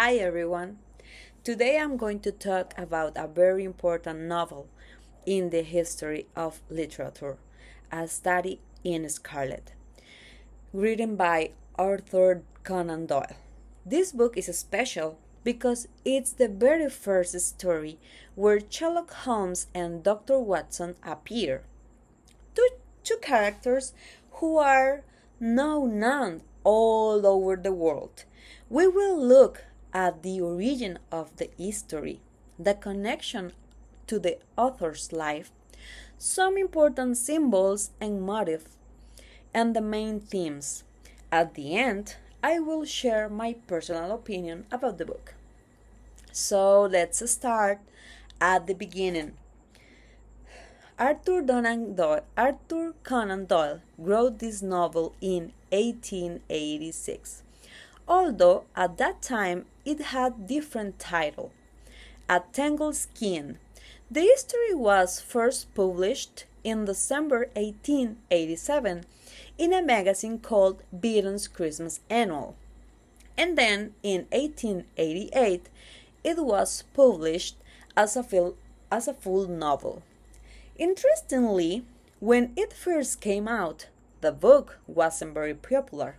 Hi everyone. Today I'm going to talk about a very important novel in the history of literature, A Study in Scarlet, written by Arthur Conan Doyle. This book is special because it's the very first story where Sherlock Holmes and Dr. Watson appear. Two, two characters who are now known all over the world. We will look at the origin of the history, the connection to the author's life, some important symbols and motifs, and the main themes. At the end, I will share my personal opinion about the book. So let's start at the beginning. Arthur Conan Doyle wrote this novel in 1886, although at that time it had different title, A Tangled Skein. The history was first published in December 1887 in a magazine called Beaton's Christmas Annual, and then in 1888 it was published as a full novel. Interestingly, when it first came out, the book wasn't very popular.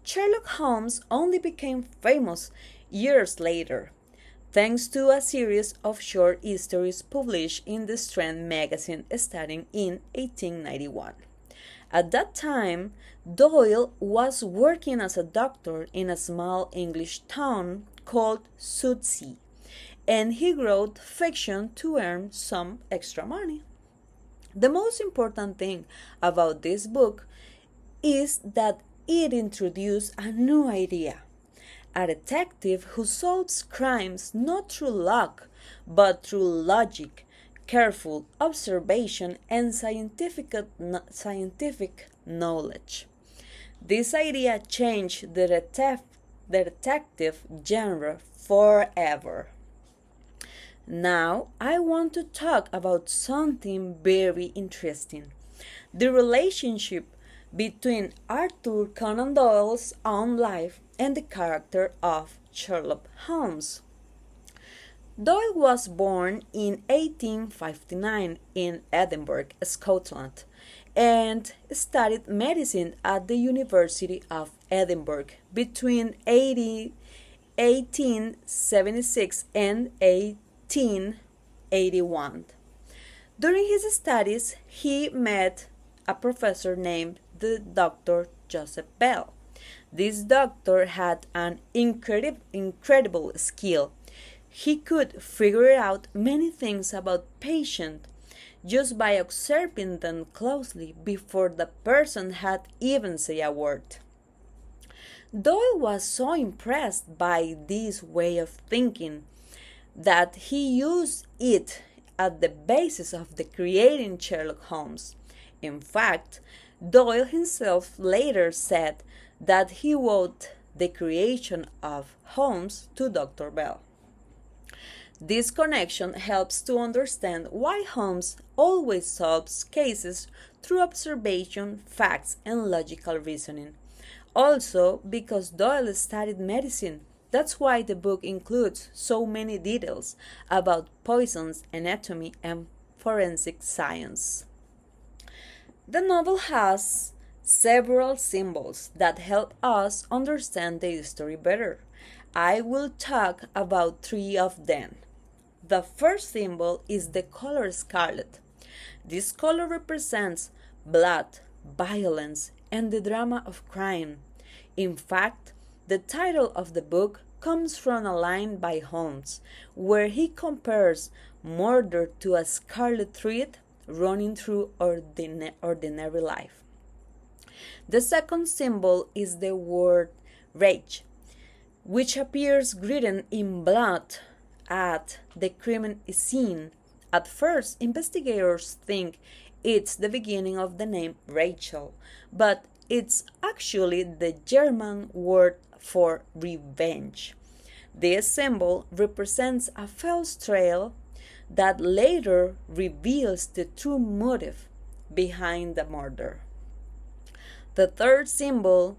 Sherlock Holmes only became famous years later, thanks to a series of short histories published in the Strand magazine starting in 1891. At that time, Doyle was working as a doctor in a small English town called Southsea, and he wrote fiction to earn some extra money. The most important thing about this book is that it introduced a new idea, a detective who solves crimes not through luck, but through logic, careful observation, and scientific knowledge. This idea changed the detective genre forever. Now, I want to talk about something very interesting, the relationship between Arthur Conan Doyle's own life and the character of Sherlock Holmes. Doyle was born in 1859 in Edinburgh, Scotland, and studied medicine at the University of Edinburgh between 1876 and 1881. During his studies, he met a professor named the Dr. Joseph Bell. This doctor had an incredible skill. He could figure out many things about patients just by observing them closely before the person had even said a word. Doyle was so impressed by this way of thinking that he used it at the basis of the creating Sherlock Holmes. In fact, Doyle himself later said that he owed the creation of Holmes to Dr. Bell. This connection helps to understand why Holmes always solves cases through observation, facts, and logical reasoning. Also, because Doyle studied medicine, that's why the book includes so many details about poisons, anatomy, and forensic science. The novel has several symbols that help us understand the history better. I will talk about three of them. The first symbol is the color scarlet. This color represents blood, violence, and the drama of crime. In fact, the title of the book comes from a line by Holmes, where he compares murder to a scarlet thread running through ordinary life. The second symbol is the word rage, which appears written in blood at the crime scene. At first, investigators think it's the beginning of the name Rachel, but it's actually the German word for revenge. This symbol represents a false trail that later reveals the true motive behind the murder. The third symbol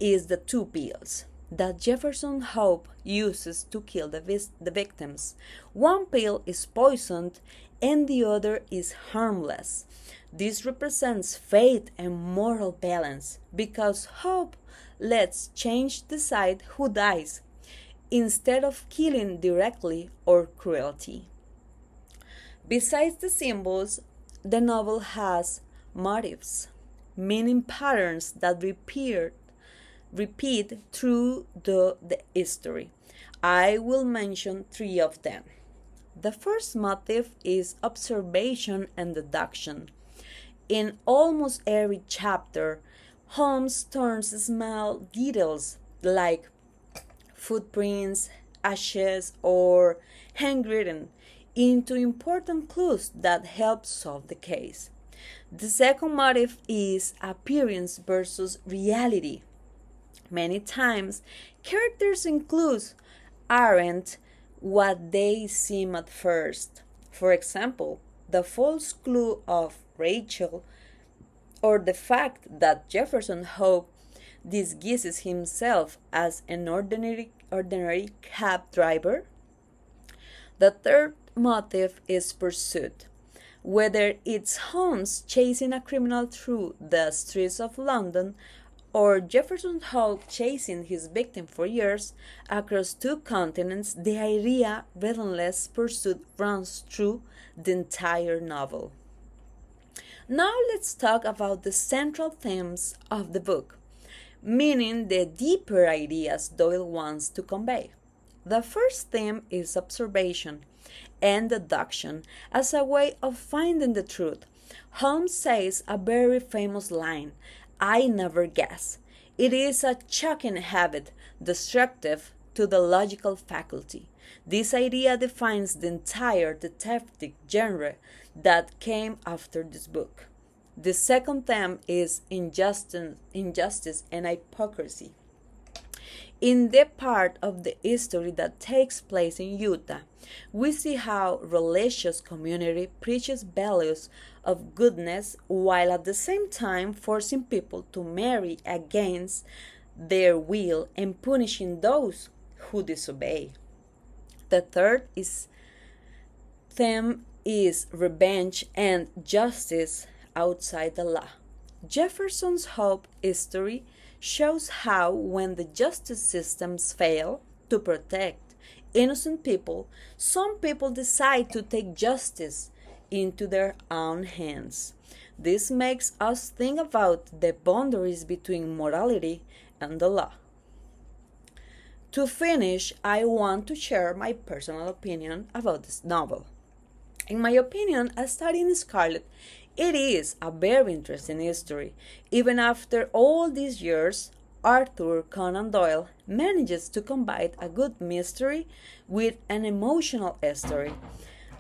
is the two pills. that Jefferson Hope uses to kill the victims. One pill is poisoned and the other is harmless. This represents faith and moral balance because hope lets change decide who dies instead of killing directly or cruelty. Besides the symbols, the novel has motifs, meaning patterns that repeat through the history. I will mention three of them. The first motif is observation and deduction. In almost every chapter, Holmes turns small details like footprints, ashes, or handwritten into important clues that help solve the case. The second motive is appearance versus reality. Many times, characters in clues aren't what they seem at first. For example, the false clue of Rachel, or the fact that Jefferson Hope disguises himself as an ordinary cab driver. The third motive is pursuit. Whether it's Holmes chasing a criminal through the streets of London or Jefferson Hope chasing his victim for years across two continents, the idea relentless pursuit runs through the entire novel. Now let's talk about the central themes of the book, meaning the deeper ideas Doyle wants to convey. The first theme is observation and deduction as a way of finding the truth. Holmes says a very famous line, "I never guess." It is a shocking habit, destructive to the logical faculty. This idea defines the entire detective genre that came after this book. The second theme is injustice and hypocrisy. In the part of the history that takes place in Utah, we see how religious community preaches values of goodness while at the same time forcing people to marry against their will and punishing those who disobey. The third theme is revenge and justice outside the law. Jefferson's Hope history shows how when the justice systems fail to protect innocent people, some people decide to take justice into their own hands. This makes us think about the boundaries between morality and the law. To finish, I want to share my personal opinion about this novel. In my opinion, A Study in Scarlet, it is a very interesting history. Even after all these years, Arthur Conan Doyle manages to combine a good mystery with an emotional story.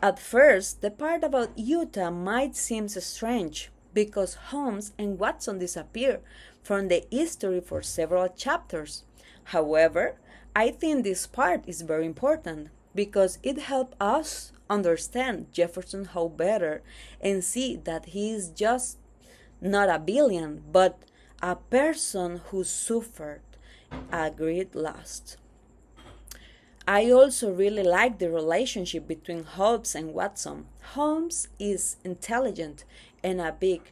At first, the part about Utah might seem strange because Holmes and Watson disappear from the history for several chapters. However, I think this part is very important because it helps us understand Jefferson Hope better and see that he is just not a villain but a person who suffered a great loss. I also really like the relationship between Holmes and Watson. Holmes is intelligent and a bit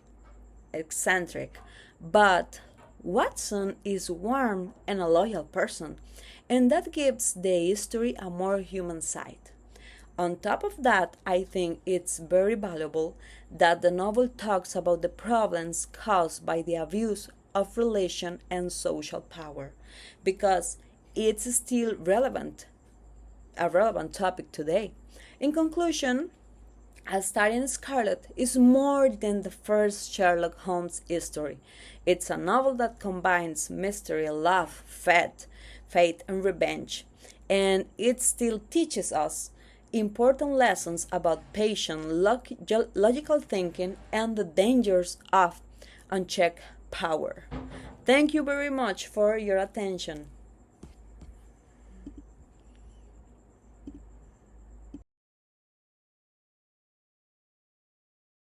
eccentric, but Watson is warm and a loyal person, and that gives the history a more human side. On top of that, I think it's very valuable that the novel talks about the problems caused by the abuse of religion and social power, because it's still a relevant topic today. In conclusion, A Study in Scarlet is more than the first Sherlock Holmes history. It's a novel that combines mystery, love, faith, and revenge, and it still teaches us important lessons about patience, logical thinking, and the dangers of unchecked power. Thank you very much for your attention.